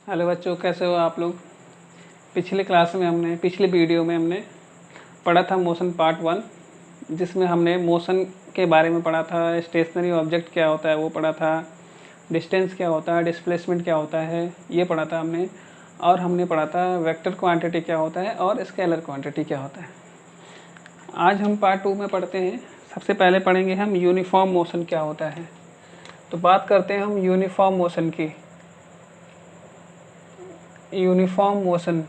Hello बच्चों, कैसे हो आप लोग। पिछले वीडियो में हमने पढ़ा था मोशन पार्ट 1, जिसमें हमने मोशन के बारे में पढ़ा था। स्टेशनरी ऑब्जेक्ट क्या होता है वो पढ़ा था, डिस्टेंस क्या होता है, डिस्प्लेसमेंट क्या होता है ये पढ़ा था हमने, और हमने पढ़ा था वेक्टर क्वांटिटी क्या होता है और स्केलर क्वांटिटी क्या होता है। आज हम पार्ट 2 में पढ़ते हैं। सबसे पहले पढ़ेंगे हम यूनिफॉर्म मोशन क्या होता है। तो बात करते हैं हम यूनिफॉर्म मोशन की। यूनिफॉर्म मोशन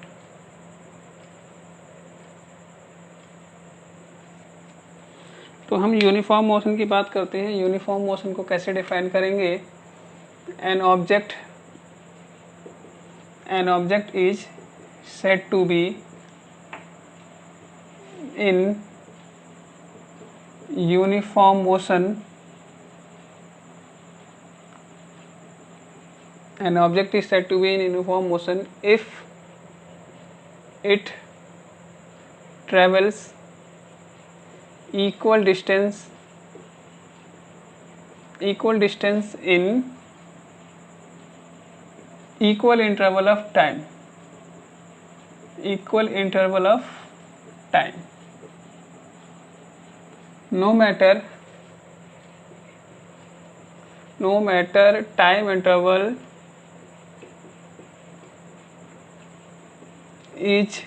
तो हम यूनिफॉर्म मोशन की बात करते हैं। यूनिफॉर्म मोशन को कैसे डिफाइन करेंगे। An object is said to be in uniform motion. An object is said to be in uniform motion if it travels equal distance in equal interval of time. No matter time interval is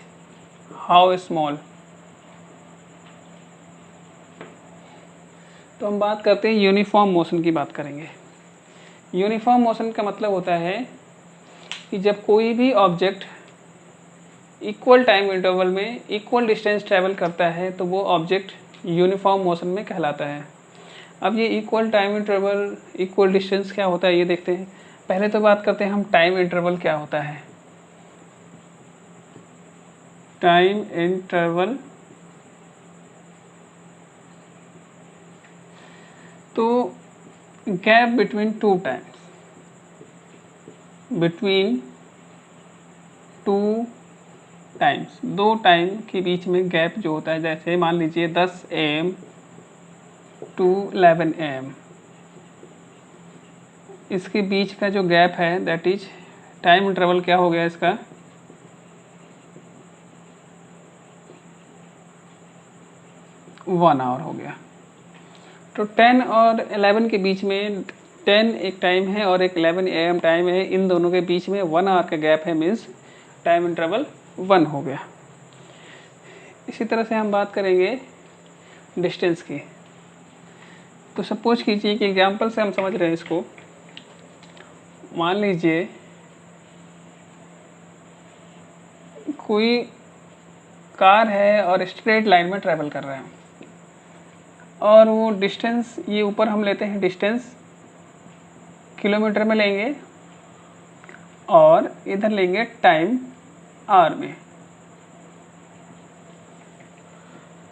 how small। तो हम बात करते हैं uniform motion की बात करेंगे। Uniform motion का मतलब होता है कि जब कोई भी ऑब्जेक्ट इक्वल टाइम इंटरवल में इक्वल डिस्टेंस ट्रैवल करता है तो वो ऑब्जेक्ट यूनिफॉर्म मोशन में कहलाता है। अब ये equal time interval equal distance क्या होता है ये देखते हैं। पहले तो बात करते हैं हम टाइम इंटरवल क्या होता है। टाइम इंटरवल तो गैप बिटवीन टू टाइम्स, दो टाइम के बीच में गैप जो होता है। जैसे मान लीजिए 10 AM टू 11 AM, इसके बीच का जो गैप है दैट इज टाइम इंटरवल क्या हो गया इसका 1 आवर हो गया। तो 10 और 11 के बीच में 10 एक टाइम है और एक 11 AM टाइम है, इन दोनों के बीच में 1 आवर का गैप है, मीन्स टाइम इंटरवल 1 हो गया। इसी तरह से हम बात करेंगे डिस्टेंस की। तो सपोज कीजिए कि एग्जांपल से हम समझ रहे हैं इसको। मान लीजिए कोई कार है और स्ट्रेट लाइन में ट्रैवल कर रहे हैं और वो डिस्टेंस, ये ऊपर हम लेते हैं डिस्टेंस किलोमीटर में लेंगे और इधर लेंगे टाइम आवर में।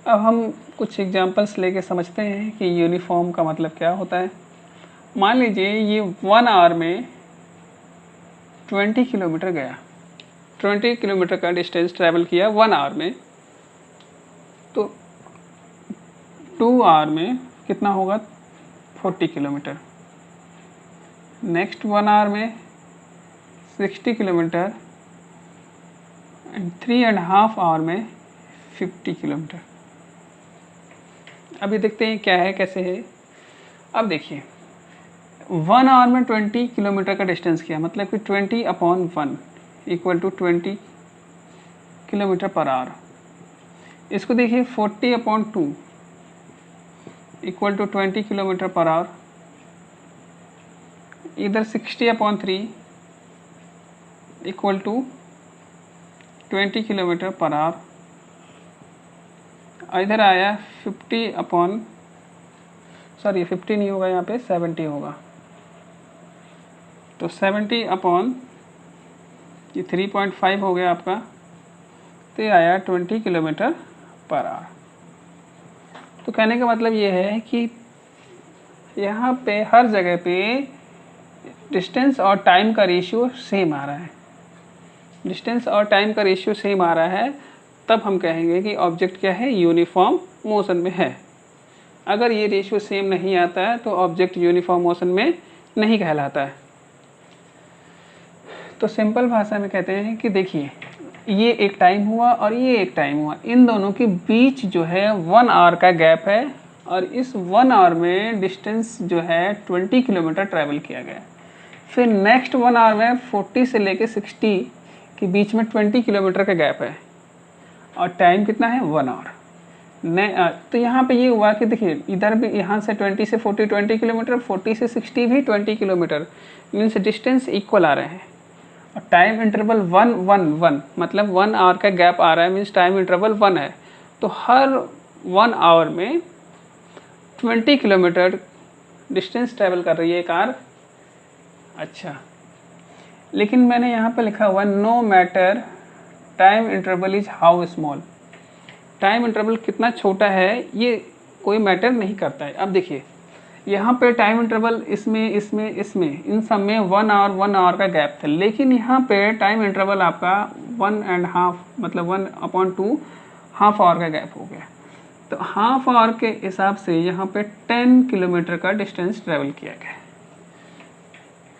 अब हम कुछ एग्जांपल्स लेके समझते हैं कि यूनिफॉर्म का मतलब क्या होता है। मान लीजिए ये 1 आवर में 20 किलोमीटर गया, 20 किलोमीटर का डिस्टेंस ट्रैवल किया 1 आवर में। तो 2 आवर में कितना होगा 40 किलोमीटर। नेक्स्ट 1 आवर में 60 किलोमीटर एंड 3.5 आवर में 50 किलोमीटर। अभी देखते हैं क्या है कैसे है। अब देखिए 1 आवर में 20 किलोमीटर का डिस्टेंस किया, मतलब कि 20/1 equal to 20 kilometre per hour. इसको देखिए 40/2 equal to 20 kilometre per hour. इधर 60/3 equal to 20 kilometre per hour. इधर आया 50 नहीं होगा, यहाँ पे 70 होगा। तो 3.5 हो गया आपका, तो ये आया 20 किलोमीटर पर आवर। तो कहने का मतलब ये है कि यहाँ पे हर जगह पे डिस्टेंस और टाइम का रेशियो सेम आ रहा है। डिस्टेंस और टाइम का रेशियो सेम आ रहा है, तब हम कहेंगे कि ऑब्जेक्ट क्या है, यूनिफॉर्म मोशन में है। अगर ये रेशियो सेम नहीं आता है तो ऑब्जेक्ट यूनिफॉर्म मोशन में नहीं कहलाता है। तो सिंपल भाषा में कहते हैं कि देखिए ये एक टाइम हुआ और ये एक टाइम हुआ, इन दोनों के बीच जो है 1 आवर का गैप है और इस 1 आवर में डिस्टेंस जो है 20 किलोमीटर ट्रैवल किया गया। फिर नेक्स्ट 1 आवर में 40 से लेके 60 के बीच में 20 किलोमीटर का गैप है और टाइम कितना है 1 आवर। तो यहाँ पे ये हुआ कि देखिए इधर भी यहाँ से 20 से 40 20 किलोमीटर, 40 से 60 भी 20 किलोमीटर, मीन्स डिस्टेंस इक्वल आ रहे हैं और टाइम इंटरवल 1 1 1 मतलब 1 आवर का गैप आ रहा है, मीन्स टाइम इंटरवल 1 है। तो हर 1 आवर में 20 किलोमीटर डिस्टेंस ट्रैवल कर रही है कार। अच्छा, लेकिन मैंने यहाँ पर लिखा हुआ no matter time interval is how small, time interval कितना छोटा है ये कोई मैटर नहीं करता है। अब देखिए यहाँ पे टाइम इंटरवल इसमें इन सब में 1 आवर का गैप था, लेकिन यहाँ पे टाइम इंटरवल आपका 1.5 मतलब 1/2 हाफ आवर का गैप हो गया। तो हाफ आवर के हिसाब से यहाँ पे 10 किलोमीटर का डिस्टेंस ट्रेवल किया गया।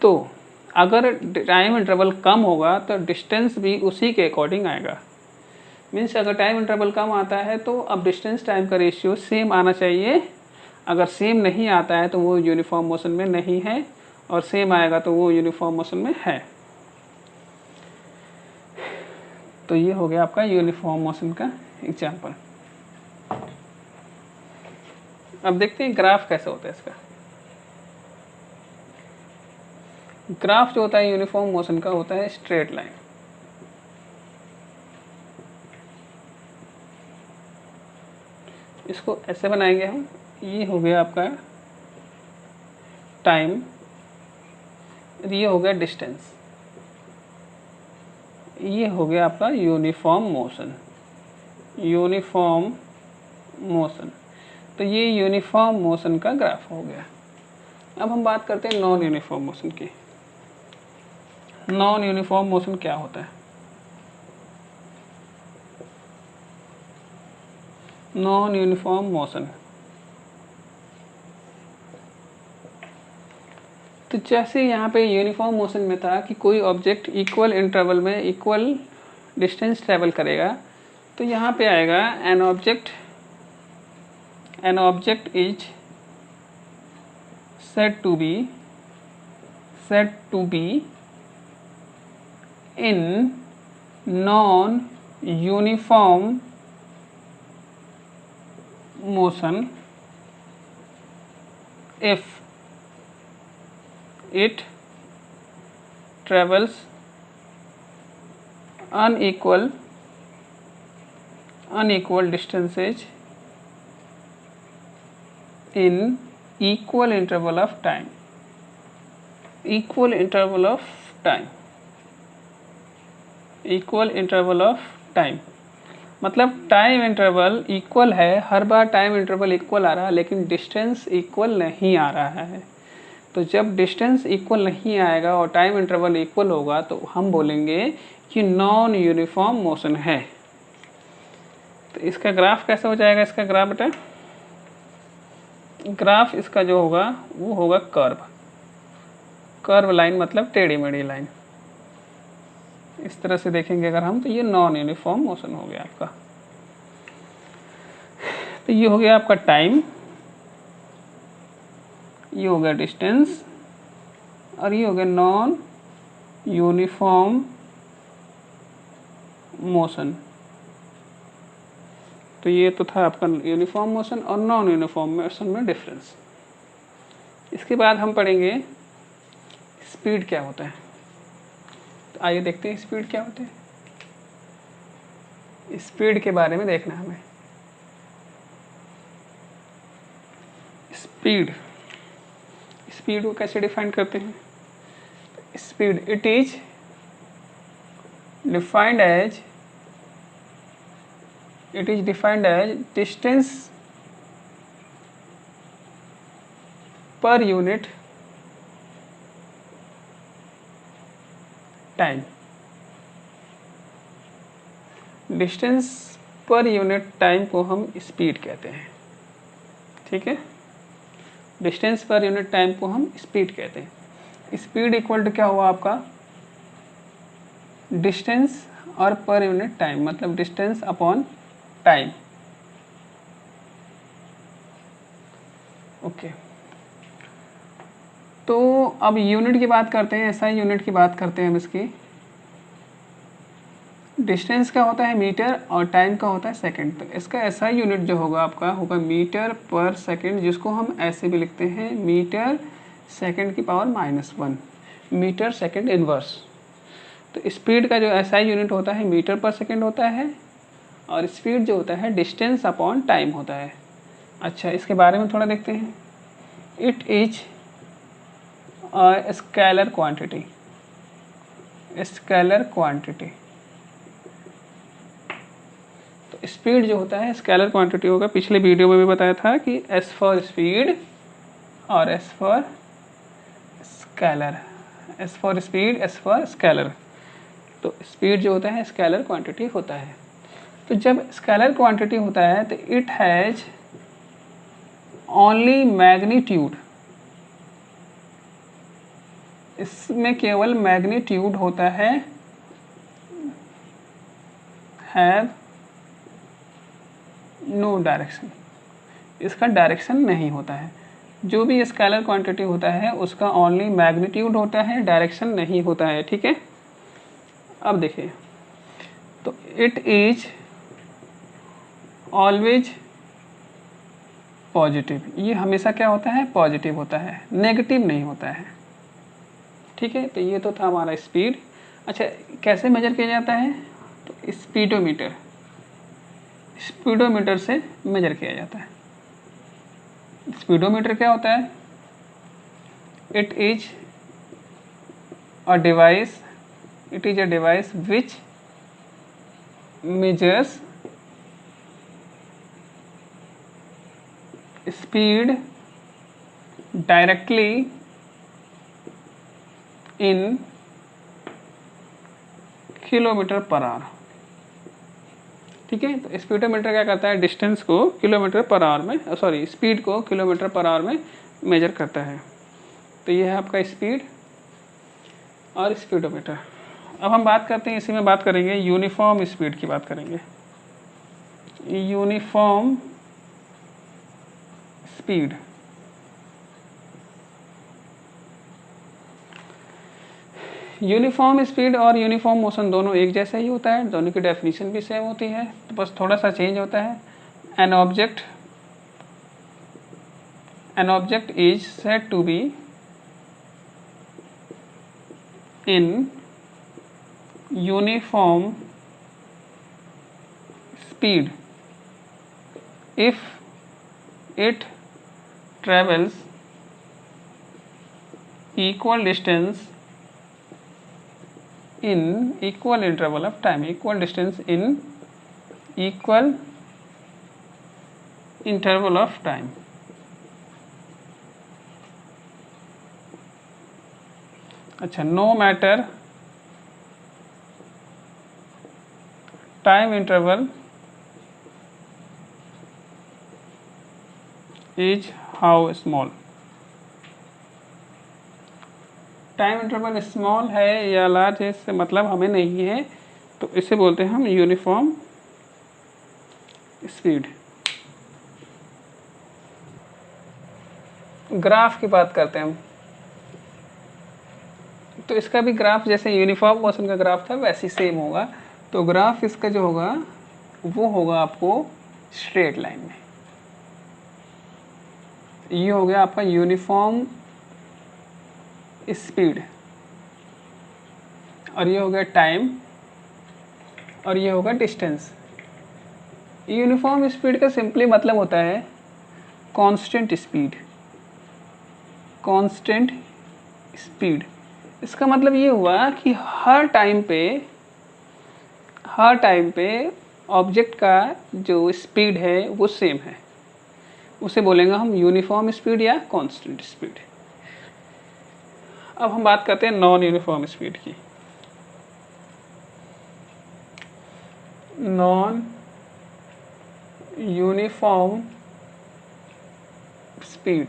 तो अगर टाइम इंटरवल कम होगा तो डिस्टेंस भी उसी के अकॉर्डिंग आएगा। मीन्स अगर टाइम इंटरवल कम आता है तो अब डिस्टेंस टाइम का रेशियो सेम आना चाहिए। अगर सेम नहीं आता है तो वो यूनिफॉर्म मोशन में नहीं है, और सेम आएगा तो वो यूनिफॉर्म मोशन में है। तो ये हो गया आपका यूनिफॉर्म मोशन का एग्जाम्पल। अब देखते हैं ग्राफ कैसे होता है इसका। ग्राफ जो होता है यूनिफॉर्म मोशन का होता है स्ट्रेट लाइन। इसको ऐसे बनाएंगे हम, ये हो गया आपका टाइम, ये हो गया डिस्टेंस, ये हो गया आपका यूनिफॉर्म मोशन। यूनिफॉर्म मोशन, तो ये यूनिफॉर्म मोशन का ग्राफ हो गया। अब हम बात करते हैं नॉन यूनिफॉर्म मोशन की। नॉन यूनिफॉर्म मोशन क्या होता है? नॉन यूनिफॉर्म मोशन, तो जैसे यहाँ पे यूनिफॉर्म मोशन में था कि कोई ऑब्जेक्ट इक्वल इंटरवल में इक्वल डिस्टेंस ट्रेवल करेगा, तो यहाँ पे आएगा N object is said to be in non-uniform motion if it travels unequal distances in equal interval of time. Equal interval of time मतलब टाइम इंटरवल इक्वल है, हर बार time interval equal आ रहा है लेकिन डिस्टेंस इक्वल नहीं आ रहा है। तो जब डिस्टेंस इक्वल नहीं आएगा और टाइम इंटरवल इक्वल होगा तो हम बोलेंगे कि नॉन यूनिफॉर्म मोशन है। तो इसका ग्राफ कैसे हो जाएगा? इसका ग्राफ बेटा, ग्राफ इसका जो होगा वो होगा कर्व लाइन, मतलब टेढ़ी मेढ़ी लाइन। इस तरह से देखेंगे अगर हम, तो ये नॉन यूनिफॉर्म मोशन हो गया आपका। तो ये हो गया आपका टाइम, ये हो गया डिस्टेंस, और ये हो गया नॉन यूनिफॉर्म मोशन। तो ये तो था आपका यूनिफॉर्म मोशन और नॉन यूनिफॉर्म मोशन में डिफरेंस। इसके बाद हम पढ़ेंगे स्पीड क्या होता है। तो आइए देखते हैं स्पीड क्या होता है। स्पीड के बारे में देखना है हमें। स्पीड को कैसे डिफाइन करते हैं? Speed it is defined as distance per unit time. Distance per unit time को हम स्पीड कहते हैं। ठीक है, डिस्टेंस पर यूनिट टाइम को हम स्पीड कहते हैं। स्पीड इक्वल टू क्या हुआ आपका? डिस्टेंस और पर यूनिट टाइम, मतलब डिस्टेंस अपॉन टाइम। ओके, तो अब यूनिट की बात करते हैं, एसआई यूनिट की बात करते हैं हम इसकी। डिस्टेंस का होता है मीटर और टाइम का होता है सेकंड। तो इसका एसआई यूनिट जो होगा आपका होगा मीटर पर सेकंड, जिसको हम ऐसे भी लिखते हैं मीटर सेकंड की पावर -1, मीटर सेकंड इनवर्स। तो स्पीड का जो एसआई यूनिट होता है मीटर पर सेकंड होता है, और स्पीड जो होता है डिस्टेंस अपॉन टाइम होता है। अच्छा, इसके बारे में थोड़ा देखते हैं। It is scalar quantity, scalar quantity. तो स्पीड जो होता है स्केलर क्वांटिटी होगा। पिछले वीडियो में भी बताया था कि एस फॉर स्पीड और S for scalar, S for speed, S for scalar. तो स्पीड जो होता है स्केलर क्वांटिटी होता है। तो जब स्केलर क्वांटिटी होता है तो इट हैज ओनली मैग्नीट्यूड, इसमें केवल मैग्नीट्यूड होता है, हैव नो डायरेक्शन, इसका डायरेक्शन नहीं होता है। जो भी स्केलर क्वांटिटी होता है उसका ओनली मैग्नीट्यूड होता है, डायरेक्शन नहीं होता है। ठीक है, अब देखिए, तो इट इज ऑलवेज पॉजिटिव, ये हमेशा क्या होता है पॉजिटिव होता है, नेगेटिव नहीं होता है। ठीक है, तो ये तो था हमारा स्पीड। अच्छा, कैसे मेजर किया जाता है? तो स्पीडोमीटर, स्पीडोमीटर से मेजर किया जाता है। स्पीडोमीटर क्या होता है? It is a device, it is a device which measures speed directly in kilometre per our. ठीक है, तो स्पीडोमीटर क्या करता है? डिस्टेंस को किलोमीटर पर आवर में, सॉरी स्पीड को किलोमीटर पर आवर में मेजर करता है। तो ये है आपका स्पीड और स्पीडोमीटर। अब हम बात करते हैं, इसी में बात करेंगे यूनिफॉर्म स्पीड की बात करेंगे। यूनिफॉर्म स्पीड, यूनिफॉर्म स्पीड और यूनिफॉर्म मोशन दोनों एक जैसा ही होता है, दोनों की डेफिनेशन भी सेम होती है, तो बस थोड़ा सा चेंज होता है। An object is said to be in uniform speed if it travels equal distance in equal interval of time, equal distance in equal interval of time। अच्छा, no matter time interval is how small, time interval small है या large है इससे मतलब हमें नहीं है, तो इसे बोलते हैं हम यूनिफॉर्म स्पीड। ग्राफ की बात करते हैं हम, तो इसका भी ग्राफ जैसे यूनिफॉर्म मोशन का ग्राफ था वैसे सेम होगा। तो ग्राफ इसका जो होगा वो होगा आपको स्ट्रेट लाइन में। ये हो गया आपका यूनिफॉर्म स्पीड, और ये हो गया टाइम, और ये होगा डिस्टेंस। यूनिफॉर्म स्पीड का सिंपली मतलब होता है कांस्टेंट स्पीड, कांस्टेंट स्पीड। इसका मतलब ये हुआ कि हर टाइम पे ऑब्जेक्ट का जो स्पीड है वो सेम है, उसे बोलेंगे हम यूनिफॉर्म स्पीड या कांस्टेंट स्पीड। अब हम बात करते हैं नॉन यूनिफॉर्म स्पीड की। Non uniform speed,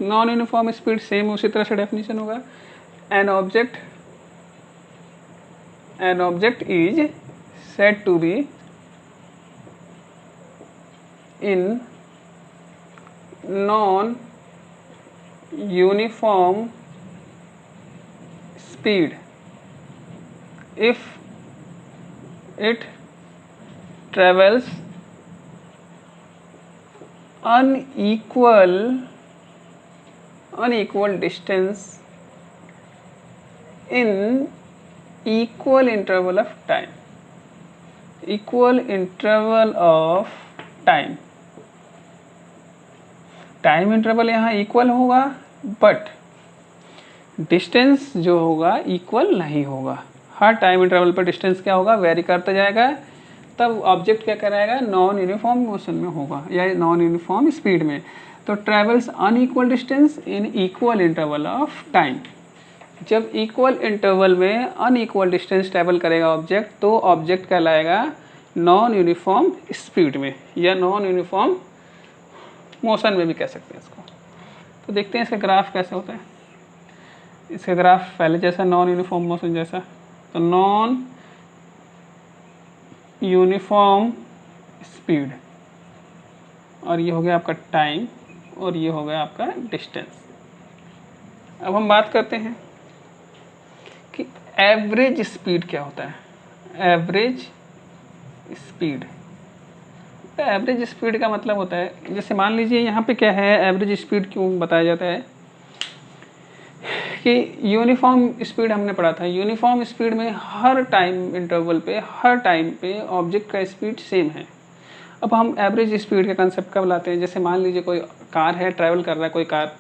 non uniform speed same उसी तरह से डेफिनेशन होगा। an object is said to be in non-uniform speed if it travels unequal distance in equal interval of time. Time interval यहाँ equal होगा but distance जो होगा equal नहीं होगा। हर टाइम इंटरवल पर डिस्टेंस क्या होगा, वेरी करता जाएगा, तब ऑब्जेक्ट क्या कराएगा, नॉन यूनिफॉर्म मोशन में होगा या नॉन यूनिफॉर्म स्पीड में। तो travels unequal distance in equal interval of time. जब इक्वल इंटरवल में अनइक्वल डिस्टेंस ट्रैवल करेगा ऑब्जेक्ट, तो ऑब्जेक्ट कहलाएगा नॉन यूनिफॉर्म स्पीड में या नॉन यूनिफॉर्म मोशन में भी कह सकते हैं इसको। तो देखते हैं इसका ग्राफ कैसे होता है। इसका ग्राफ पहले जैसा नॉन यूनिफॉर्म मोशन जैसा, तो नॉन यूनिफॉर्म स्पीड, और ये हो गया आपका टाइम, और ये हो गया आपका डिस्टेंस। अब हम बात करते हैं कि एवरेज स्पीड क्या होता है। एवरेज स्पीड, तो एवरेज स्पीड का मतलब होता है, जैसे मान लीजिए यहाँ पे क्या है, एवरेज स्पीड क्यों बताया जाता है कि यूनिफॉर्म स्पीड हमने पढ़ा था। यूनिफॉर्म स्पीड में हर टाइम इंटरवल पे, हर टाइम पे ऑब्जेक्ट का स्पीड सेम है। अब हम एवरेज स्पीड का कंसेप्ट कब लाते हैं, जैसे मान लीजिए कोई कार है, ट्रैवल कर रहा है कोई कार,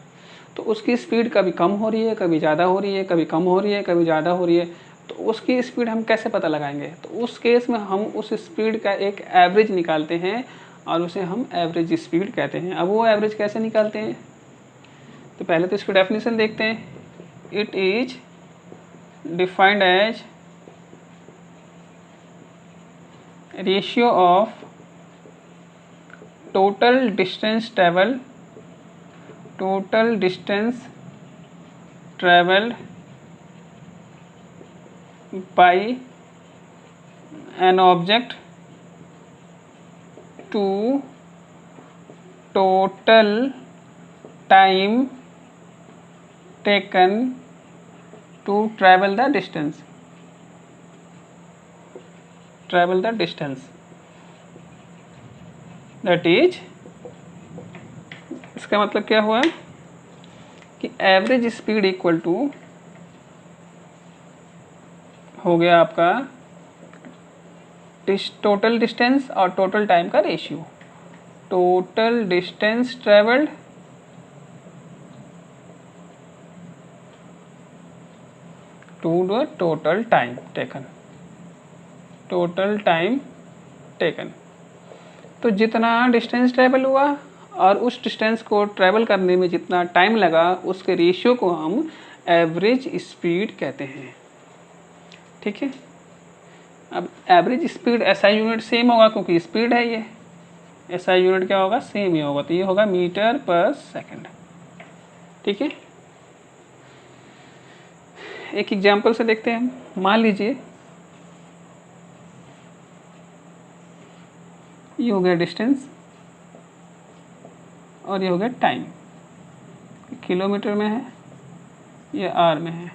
तो उसकी स्पीड कभी कम हो रही है, कभी ज़्यादा हो रही है, कभी कम हो रही है, कभी ज़्यादा हो रही है, तो उसकी स्पीड हम कैसे पता लगाएंगे। तो उस केस में हम उस स्पीड का एक एवरेज निकालते हैं और उसे हम एवरेज स्पीड कहते हैं। अब वो एवरेज कैसे निकालते हैं, तो पहले तो इसकी डेफिनेशन देखते हैं। It is defined as ratio of total distance travelled by an object to total time taken to travel the distance. That is, इसका मतलब क्या हुआ कि एवरेज स्पीड इक्वल टू हो गया आपका टोटल डिस्टेंस और टोटल टाइम का ratio. Total distance travelled to the total time taken. तो जितना डिस्टेंस ट्रेवल हुआ और उस डिस्टेंस को ट्रेवल करने में जितना टाइम लगा, उसके रेशियो को हम एवरेज स्पीड कहते हैं। ठीक है। अब average speed SI unit same होगा क्योंकि स्पीड है ये, एसआई यूनिट क्या होगा, सेम ही होगा, तो ये होगा मीटर पर सेकंड। ठीक है। एक एग्जांपल से देखते हैं। मान लीजिए ये हो गया डिस्टेंस और ये हो गया टाइम। किलोमीटर में है, ये आर में है।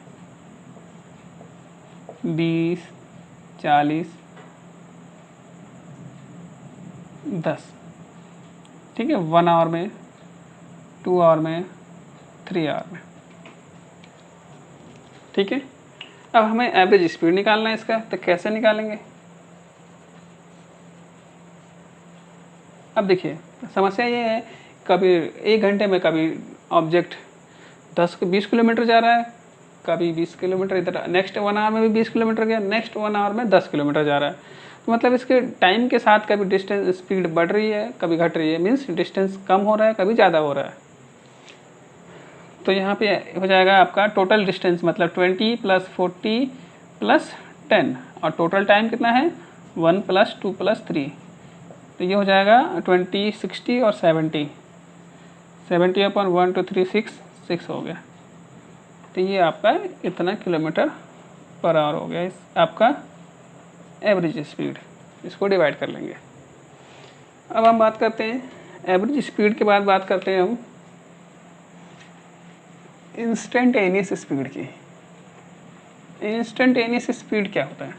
20, 40, 10। ठीक है। 1 आवर में, 2 आवर में, 3 आवर में। ठीक है। अब हमें एवरेज स्पीड निकालना है इसका, तो कैसे निकालेंगे। अब देखिए समस्या ये है, कभी 1 घंटे में कभी ऑब्जेक्ट 10-20 किलोमीटर जा रहा है, कभी 20 किलोमीटर इधर, नेक्स्ट 1 आवर में भी 20 किलोमीटर गया, नेक्स्ट 1 आवर में 10 किलोमीटर जा रहा है। तो मतलब इसके टाइम के साथ कभी डिस्टेंस स्पीड बढ़ रही है, कभी घट रही है, मीन्स डिस्टेंस कम हो रहा है, कभी ज़्यादा हो रहा है। तो यहाँ पे हो जाएगा आपका टोटल डिस्टेंस, मतलब 20 + 40 + 10, और टोटल टाइम कितना है 1 + 2 + 3, तो ये हो जाएगा 20, 60 और 70 / 1 2 3 6 हो गया। तो ये आपका इतना किलोमीटर पर आवर हो गया, इस आपका एवरेज स्पीड। इसको डिवाइड कर लेंगे। अब हम बात करते हैं एवरेज स्पीड के बाद बात करते हैं हम इंस्टेंटेनियस स्पीड की। इंस्टेंटेनियस स्पीड क्या होता है?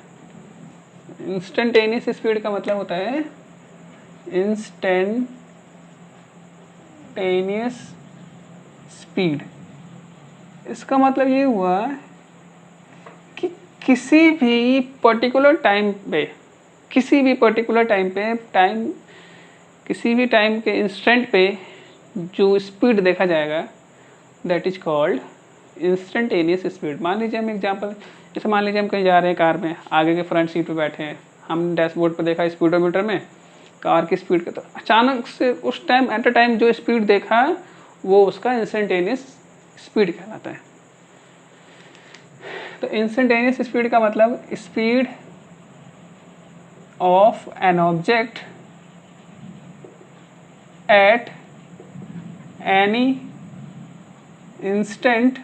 इंस्टेंटेनियस स्पीड का मतलब होता है इंस्टेंटेनियस स्पीड। इसका मतलब ये हुआ कि किसी भी पर्टिकुलर टाइम पे किसी भी टाइम के इंस्टेंट पे जो स्पीड देखा जाएगा that is called instantaneous speed. मान लीजिए हम एग्जांपल, जैसे मान लीजिए हम कहीं जा रहे हैं कार में, आगे के फ्रंट सीट पे बैठे हैं, हम डैशबोर्ड पर देखा स्पीडोमीटर में कार की स्पीड का, तो अचानक से उस टाइम एट अ टाइम जो स्पीड देखा वो उसका इंस्टेंटेनियस स्पीड कहलाता है। तो इंस्टेंटेनियस स्पीड का मतलब speed of an object at any instant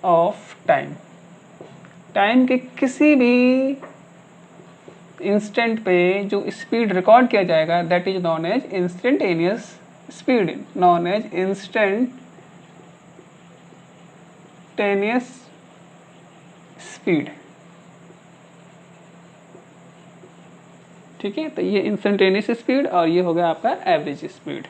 of time. Time के किसी भी इंस्टेंट पे जो स्पीड रिकॉर्ड किया जाएगा that is known as instantaneous speed, known as instantaneous speed. ठीक है, तो ये इंस्टेंटेनियस स्पीड और ये हो गया आपका एवरेज स्पीड।